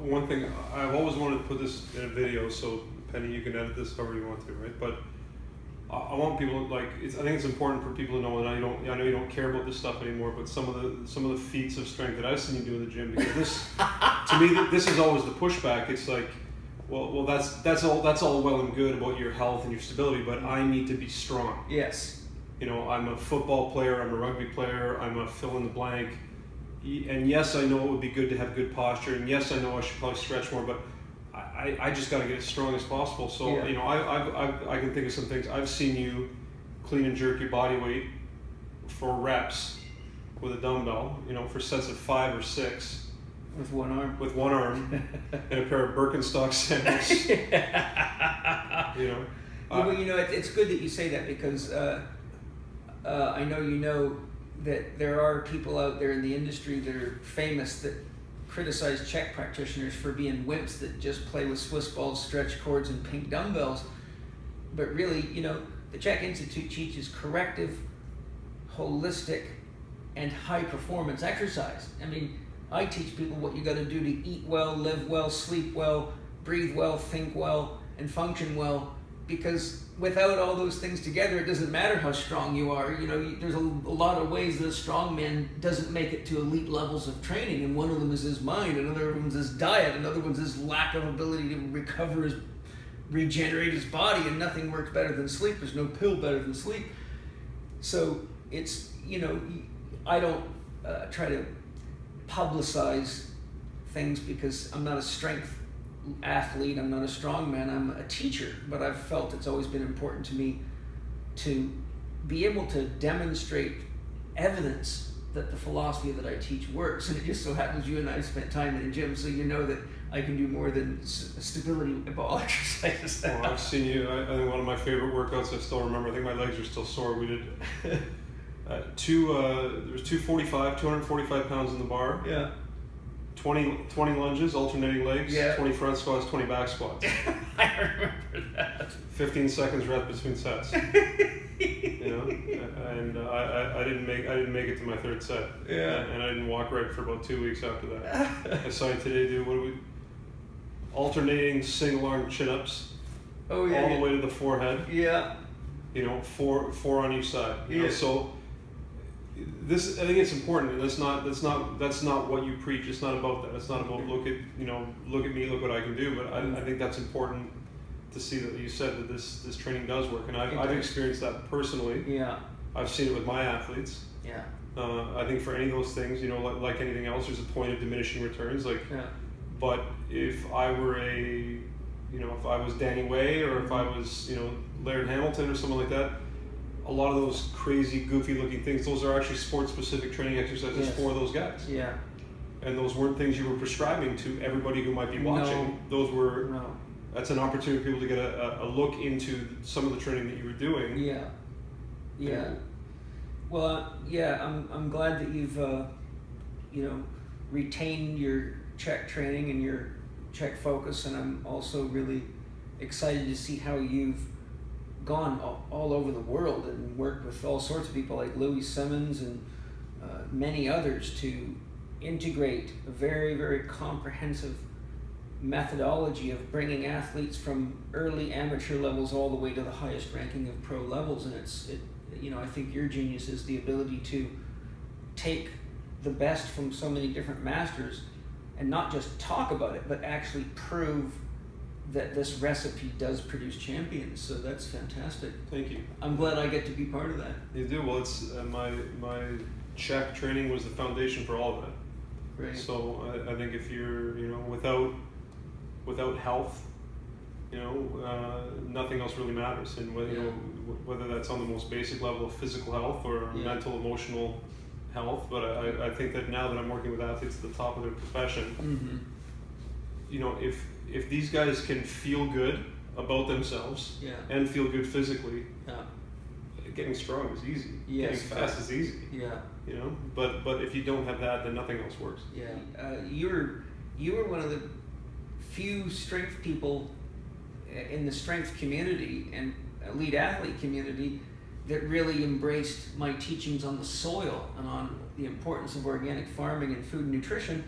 one thing, I've always wanted to put this in a video, so Penny, you can edit this however you want to, right? But I want people, like, I think it's important for people to know, and I know you don't care about this stuff anymore, but some of the feats of strength that I've seen you do in the gym, because this, to me, this is always the pushback. It's like, well, that's all well and good about your health and your stability, but I need to be strong. Yes. You know, I'm a football player, I'm a rugby player, I'm a fill in the blank, and yes, I know it would be good to have good posture, and yes, I know I should probably stretch more, but I just got to get as strong as possible. So, you know, I can think of some things. I've seen you clean and jerk your body weight for reps with a dumbbell, you know, for sets of 5 or 6. With one arm. With one arm, and a pair of Birkenstock sandals. You know. Well, you know, it's good that you say that, because I know you know that there are people out there in the industry that are famous that criticize Czech practitioners for being wimps that just play with Swiss balls, stretch cords, and pink dumbbells. But really, you know, the Czech Institute teaches corrective, holistic, and high performance exercise. I mean, I teach people what you got to do to eat well, live well, sleep well, breathe well, think well, and function well. Because without all those things together, it doesn't matter how strong you are. You know, there's a lot of ways that a strong man doesn't make it to elite levels of training, and one of them is his mind, another one is his diet, another one's his lack of ability to regenerate his body, and nothing works better than sleep. There's no pill better than sleep. So it's, you know, I don't try to publicize things, because I'm not a strength athlete, I'm not a strong man, I'm a teacher, but I've felt it's always been important to me to be able to demonstrate evidence that the philosophy that I teach works. And it just so happens you and I spent time in the gym, so you know that I can do more than stability ball exercises. Well, I've seen you, I think one of my favorite workouts, I still remember, I think my legs are still sore. We did there was 245 pounds in the bar. Yeah. 20 lunges, alternating legs, yeah. 20 front squats, 20 back squats. I remember that. 15 seconds rest between sets. You know, and I didn't make it to my third set. Yeah. And I didn't walk right for about 2 weeks after that. I saw you today do alternating single arm chin ups. Oh yeah. All the way to the forehead. Yeah. You know, four on each side. You yeah. know, so. This, I think it's important, and that's not what you preach. It's not about that. It's not about look at me, look what I can do. But I think that's important to see that you said that this training does work, and I've experienced that personally. Yeah. I've seen it with my athletes. Yeah. I think for any of those things, you know, like anything else, there's a point of diminishing returns. Like, yeah. But if I were if I was Danny Way, or if I was, you know, Laird Hamilton or someone like that, a lot of those crazy, goofy-looking things, those are actually sport-specific training exercises for those guys. Yeah. And those weren't things you were prescribing to everybody who might be watching. No. Those were. No. That's an opportunity for people to get a look into some of the training that you were doing. Yeah. Yeah. Well, I'm glad that you've retained your Czech training and your Czech focus, and I'm also really excited to see how you've gone all over the world and worked with all sorts of people like Louis Simmons and many others to integrate a very, very comprehensive methodology of bringing athletes from early amateur levels all the way to the highest ranking of pro levels. And I think your genius is the ability to take the best from so many different masters and not just talk about it, but actually prove that this recipe does produce champions. So that's fantastic. Thank you. I'm glad I get to be part of that. You do. Well, it's my Czech training was the foundation for all of that. Great. So I think if you're, without health, nothing else really matters. And whether that's on the most basic level of physical health or mental, emotional health. But I think that now that I'm working with athletes at the top of their profession, if these guys can feel good about themselves and feel good physically, getting strong is easy. Getting fast is easy. Yeah. But if you don't have that, then nothing else works. Yeah. You were one of the few strength people in the strength community and elite athlete community that really embraced my teachings on the soil and on the importance of organic farming and food and nutrition.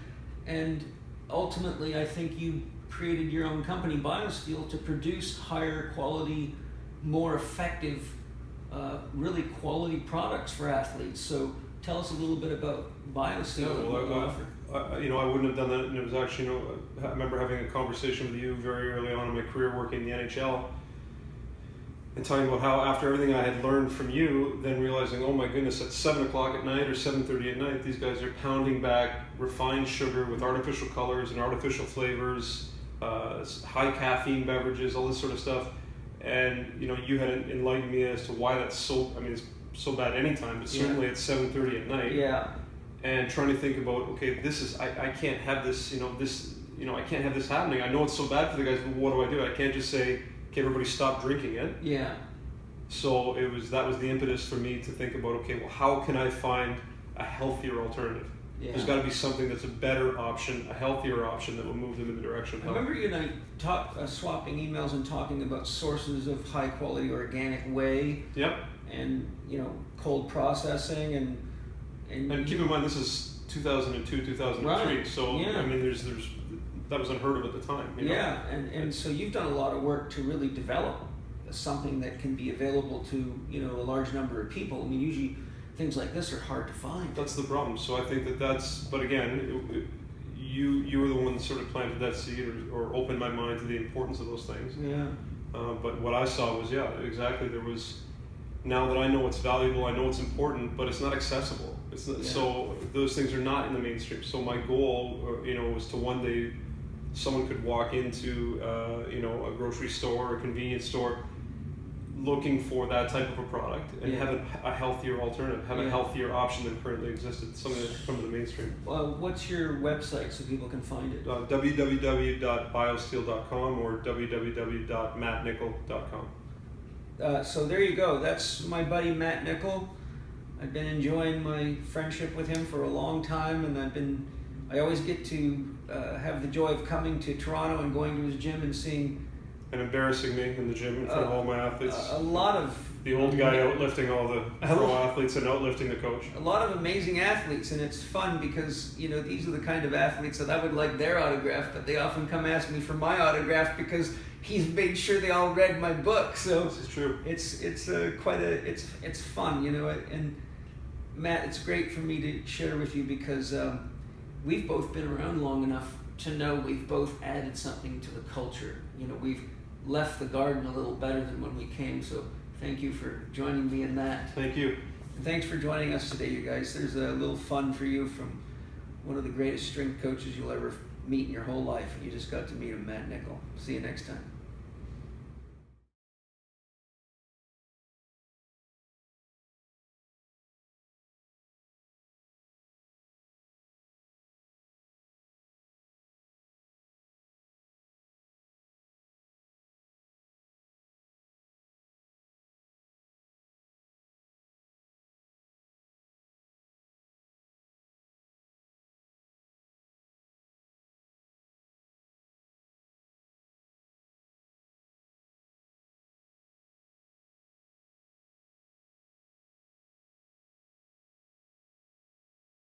And ultimately, I think you created your own company, Biosteel, to produce higher quality, more effective, really quality products for athletes. So tell us a little bit about Biosteel. Yeah, and what you offer. I wouldn't have done that, and it was actually, I remember having a conversation with you very early on in my career working in the NHL, and talking about how after everything I had learned from you, then realizing, oh my goodness, at 7 o'clock at night or 7:30 at night, these guys are pounding back refined sugar with artificial colors and artificial flavors, high caffeine beverages, all this sort of stuff. And you had enlightened me as to why that's so. I mean, it's so bad anytime, but certainly at 7:30 at night. Yeah. And trying to think about, okay, this is I can't have this. I can't have this happening. I know it's so bad for the guys, but what do? I can't just say, okay, everybody stop drinking it. Yeah. So that was the impetus for me to think about, okay, well, how can I find a healthier alternative? Yeah. There's got to be something that's a better option, a healthier option that will move them in the direction of I health. remember you and I swapping emails and talking about sources of high quality organic whey. Yep. And cold processing and keep in mind, this is 2002, 2003. Right. So Yeah. I mean, there's that was unheard of at the time. Yeah, and so you've done a lot of work to really develop something that can be available to a large number of people. I mean, usually things like this are hard to find. That's the problem. So I think that's. But again, you were the one that sort of planted that seed or opened my mind to the importance of those things. Yeah. But what I saw was, exactly. There was. Now that I know it's valuable, I know it's important, but it's not accessible. It's not, So those things are not in the mainstream. So my goal, was to one day someone could walk into, a grocery store or a convenience store looking for that type of a product and have a healthier alternative, have a healthier option than currently existed, something that's come to the mainstream. What's your website so people can find it? www.biosteel.com or www.mattnichol.com. So there you go. That's my buddy Matt Nichol. I've been enjoying my friendship with him for a long time, and I always get to have the joy of coming to Toronto and going to his gym and seeing. And embarrassing me in the gym in front of all my athletes. A lot of the old guy outlifting all the pro athletes and outlifting the coach. A lot of amazing athletes, and it's fun because these are the kind of athletes that I would like their autograph, but they often come ask me for my autograph because he's made sure they all read my book. So this is true. It's fun, And Matt, it's great for me to share with you because we've both been around long enough to know we've both added something to the culture. We've left the garden a little better than when we came. So thank you for joining me in that. Thank you. And thanks for joining us today, you guys. There's a little fun for you from one of the greatest strength coaches you'll ever meet in your whole life. You just got to meet him, Matt Nichol. See you next time.